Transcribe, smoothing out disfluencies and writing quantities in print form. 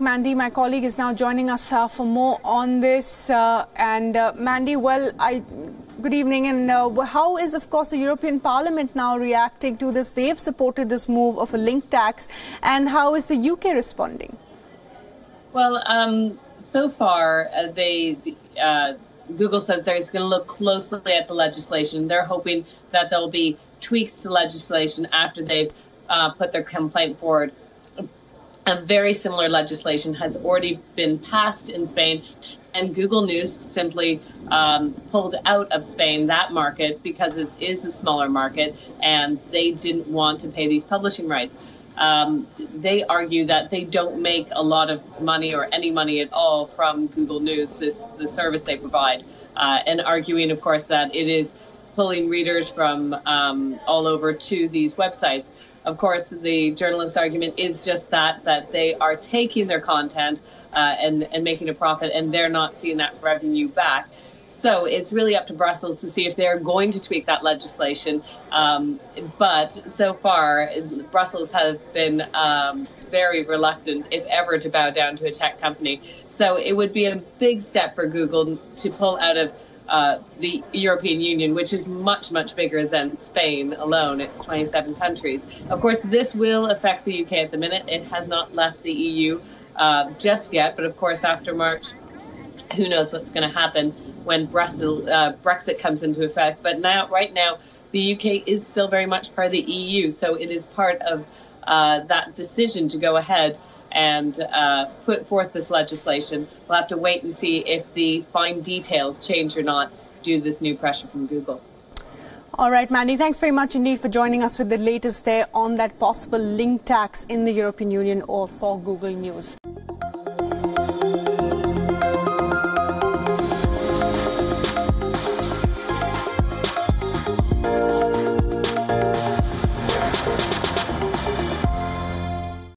Mandy, my colleague, is now joining us for more on this. Mandy, good evening. And how is, of course, the European Parliament now reacting to this? They've supported this move of a link tax. And how is the UK responding? Well, so far, Google says they're going to look closely at the legislation. They're hoping that there'll be tweaks to legislation after they've put their complaint forward. A very similar legislation has already been passed in Spain, and Google News simply pulled out of Spain, that market, because it is a smaller market and they didn't want to pay these publishing rights. They argue that they don't make a lot of money or any money at all from Google News, the service they provide, and arguing, of course, that it is pulling readers from all over to these websites. Of course, the journalist's argument is just that they are taking their content and making a profit, and they're not seeing that revenue back. So it's really up to Brussels to see if they're going to tweak that legislation. But so far, Brussels have been very reluctant, if ever, to bow down to a tech company. So it would be a big step for Google to pull out of the European Union, which is much, much bigger than Spain alone. It's 27 countries. Of course, this will affect the UK at the minute. It has not left the EU just yet. But of course, after March, who knows what's going to happen when Brexit comes into effect. But right now, the UK is still very much part of the EU. So it is part of that decision to go ahead and put forth this legislation. We'll have to wait and see if the fine details change or not due to this new pressure from Google. All right, Mandy, thanks very much indeed for joining us with the latest there on that possible link tax in the European Union or for Google News.